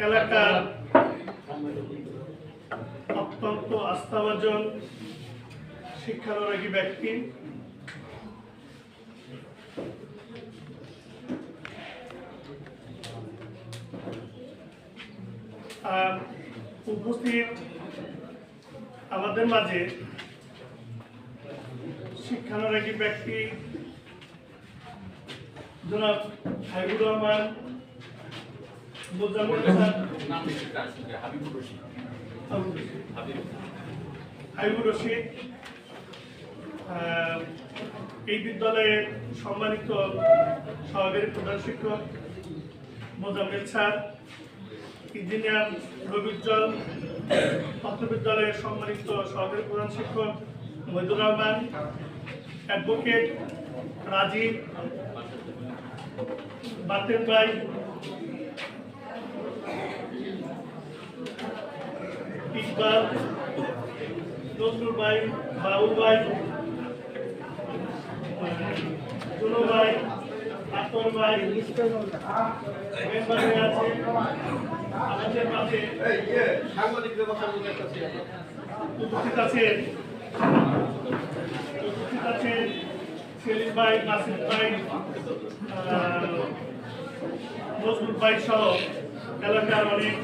এলাকার অত্যন্ত আস্থাভাজন শিক্ষানুরাগী ব্যক্তি, উপস্থিত আমাদের মাঝে শিক্ষানুরাগী ব্যক্তি জনাব হাবিবুর রহমান, হাবিবুর রশিদ, এই বিদ্যালয়ের সম্মানিত সহকারী প্রধান শিক্ষক মোজাম্মেল স্যার, ইঞ্জিনিয়ার রবিউজ্জ্বল, তথ্য বিদ্যালয়ের সম্মানিত সহকারী প্রধান শিক্ষক মহিদুর রহমান, অ্যাডভোকেট রাজীব, বাতেন ভাই, ইকবাল, নজরুল ভাই, বাবুল ভাই, জুনু ভাই, আতর ভাই, মেম্বার হয়ে আছে আমাদের মাঝে উপস্থিত আছেন সেলিম ভাই, নাসির ভাই, নজরুল ভাই সহ এলাকার অনেক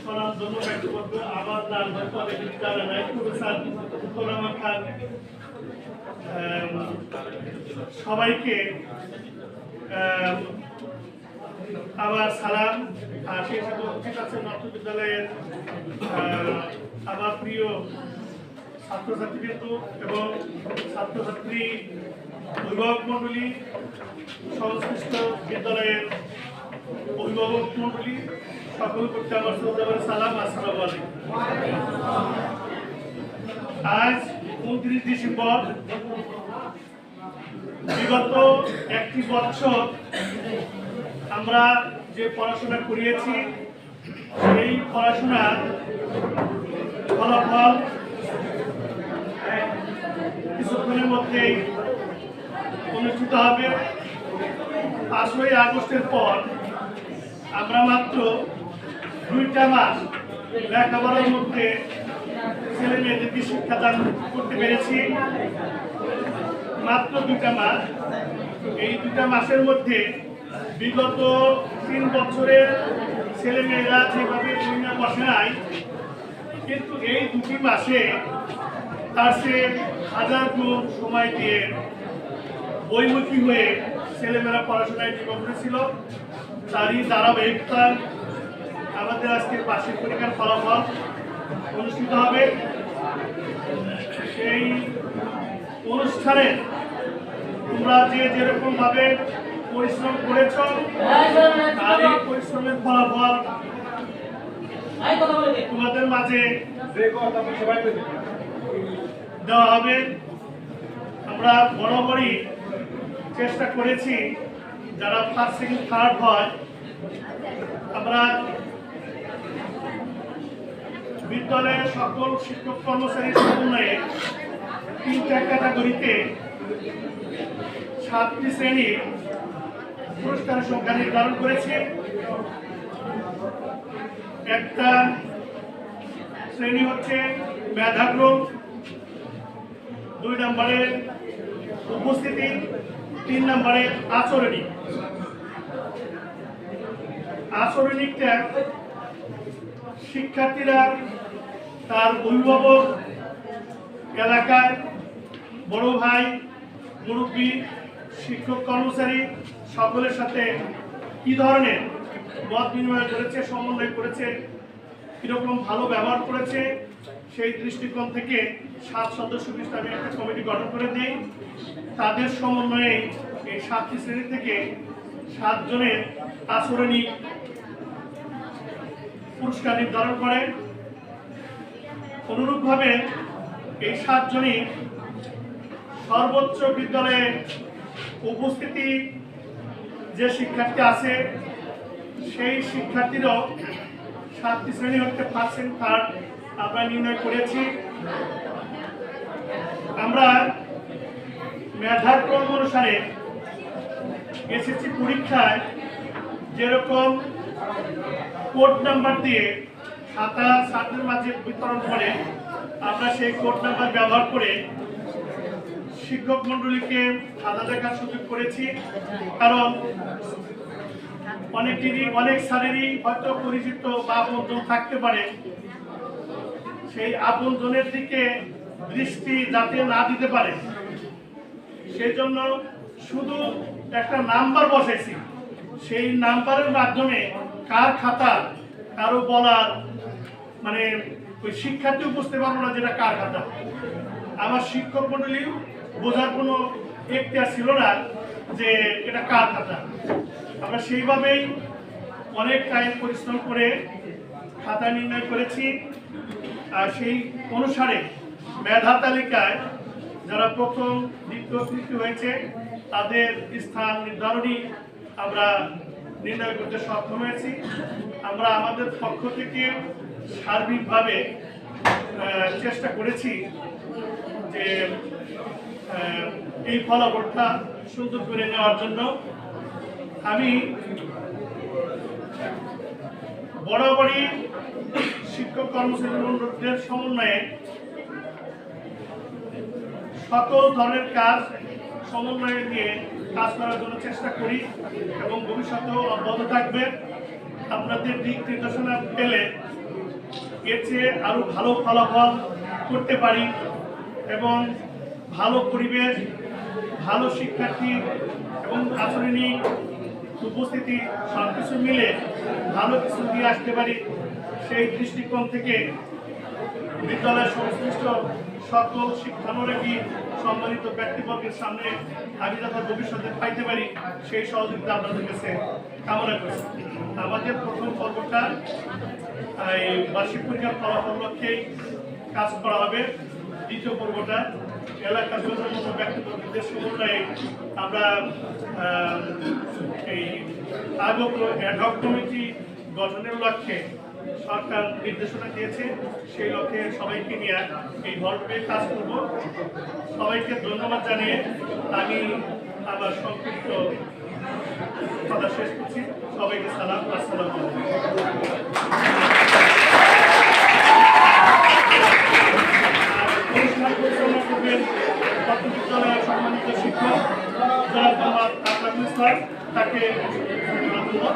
স্বনামধন্য ব্যক্তিবর্গ, আমার নাম হয়তো অনেকে জানে না, প্রফেসর উত্তম রহমান খান, সবাইকে আমার সালাম। আর সেই সাথে উপস্থিত আছেন তথ্য বিদ্যালয়ের আমার প্রিয় ছাত্রছাত্রীবৃন্দ এবং ছাত্রছাত্রী অভিভাবক মণ্ডলী, সংশ্লিষ্ট বিদ্যালয়ের অভিভাবক মণ্ডলী, সকল করতে আমার শ্রদ্ধাভরে সালাম, আসসালামু আলাইকুম। আজ 29 ডিসেম্বর, বিগত একটি বছর আমরা যে পড়াশোনা করিয়েছি সেই পড়াশোনার ফলাফল কিছুক্ষণের মধ্যেই অনুষ্ঠিত হবে। 5ই আগস্টের পর আমরা মাত্র 2টা মাস লেখাপড়ার মধ্যে ছেলে মেয়েদেরকে শিক্ষাদান করতে পেরেছি। মাত্র 2টা মাস। এই 2টা মাসের মধ্যে বিগত 3 বছরের ছেলে মেয়েরা যেভাবে বসে নাই, কিন্তু এই 2টি মাসে তার সে 1000 গুণ সময় দিয়ে বইমুখী হয়ে ছেলেমেয়েরা পড়াশোনায় নিমগ্ন ছিল। তারই ধারাবাহিকতা আমাদের আজকে বার্ষিক পরীক্ষার ফলাফল অনুষ্ঠিত হবে। সেই অনুষ্ঠানে তোমরা যে যেরকম ভাবে পরিশ্রম করেছ, তার এই পরিশ্রমের ফলাফল তোমাদের মাঝে দেওয়া হবে। আমরা বরাবরই চেষ্টা করেছি যারা ফার্স্ট, সেকেন্ড, থার্ড হয়, আমরা বিদ্যালয়ের সকল শিক্ষক কর্মচারীর সমন্বয়ে 3টা ক্যাটাগরিতে 7টি শ্রেণী পুরস্কারের সংখ্যা নির্ধারণ করেছি। একটা শ্রেণী হচ্ছে মেধাক্রম, 2 নম্বরে উপস্থিতি, 3 নম্বরে আচরণিক। আচরণিকটা শিক্ষার্থীরা তার অভিভাবক, এলাকায় বড় ভাই, মুরব্বী, শিক্ষক কর্মচারী সকলের সাথে কি ধরনের মত বিনিময় করেছে, সমন্বয় করেছে, কিরকম ভালো ব্যবহার করেছে, সেই দৃষ্টিকোণ থেকে 7 সদস্য বিশিষ্ট আমি একটা কমিটি গঠন করে দিই। তাদের সমন্বয়ে এই 7টি শ্রেণী থেকে 7 জনের আচরণিক পুরস্কার নির্ধারণ করে। অনুরূপভাবে এই 7 জনই সর্বোচ্চ বিদ্যালয়ে উপস্থিতি যে শিক্ষার্থী আছে সেই শিক্ষার্থীরাও 7টি শ্রেণী হতে ফার্স্ট, সেকেন্ড, থার্ড আমরা নির্ণয় করেছি। আমরা মেধাক্রম অনুসারে এসএসসি পরীক্ষায় যেরকম কোড নাম্বার দিয়ে খাতা ছাত্রের মাঝে বিতরণ করে আমরা সেই কোড নাম্বার ব্যবহার করে শিক্ষক মন্ডলীকে খাতা দেখার সুযোগ করেছি। কারণ অনেক স্যারেরই হয়তো পরিচিত বা আপনজন থাকতে পারে, সেই আপনজনের দিকে দৃষ্টি যাতে না দিতে পারে সেই জন্য শুধু একটা নাম্বার বসাইছি। সেই নাম্বারের মাধ্যমে কার খাতা কারো বলার মানে ওই শিক্ষার্থীও বুঝতে পারবো না যেটা কার খাতা। আমার শিক্ষক মন্ডলীও বোঝার কোনো এখতিয়ার ছিল না যে এটা কার খাতা। আমরা সেইভাবেই অনেক টাইম পরিশ্রম করে খাতা নির্ণয় করেছি। আর সেই অনুসারে মেধা তালিকায় যারা প্রথম দ্বিতীয় তৃতীয় হয়েছে তাদের স্থান নির্ধারণী আমরা নির্ণয় করতে সক্ষম হয়েছি। আমরা আমাদের পক্ষ থেকে সার্বিকভাবে চেষ্টা করেছি যে এই ফলাফলটা সুন্দর করে নেওয়ার জন্য। আমি বরাবরই শিক্ষক কর্মচারীদের সমন্বয়ে সকল ধরনের কাজ সমন্বয়ে নিয়ে কাজ করার জন্য চেষ্টা করি এবং ভবিষ্যতেও অব্যাহত থাকবে। আপনাদের দিক নির্দেশনা পেলে এর চেয়ে আরো ভালো ফলাফল করতে পারি এবং ভালো পরিবেশ, ভালো শিক্ষার্থী এবং আচরণিক উপস্থিতি সব কিছু মিলে ভালো কিছু নিয়ে আসতে পারি। সেই দৃষ্টিকোণ থেকে বিদ্যালয়ের সংশ্লিষ্ট সকল শিক্ষানুরাগী সম্মানিত ব্যক্তিবর্গের সামনে আমি যাতে ভবিষ্যতে পাইতে পারি সেই সহযোগিতা আপনাদের কাছে কামনা করছি। আমাদের প্রথম পর্বটা এই বার্ষিক পরীক্ষার ফলাফল লক্ষ্যেই কাজ করা হবে। দ্বিতীয় পর্বটা এলাকার মতো ব্যক্তিবর্গদের সমন্বয়ে আমরা এই আগত অ্যাডহক কমিটি গঠনের লক্ষ্যে সরকার নির্দেশনা দিয়েছে। সেই লক্ষ্যে সবাইকে নিয়ে এই ভরপুরে কাজ করব। সবাইকে ধন্যবাদ জানিয়ে আমি আমার সংক্ষিপ্ত কথা শেষ করছি। সবাইকে সালাম, আসসালামু আলাইকুম। অনুষ্ঠান পরিচালনা করবেন বিদ্যালয়ের সম্মানিত শিক্ষক জনাব মোহাম্মদ আকরামুল ইসলাম, তাকে ধন্যবাদ।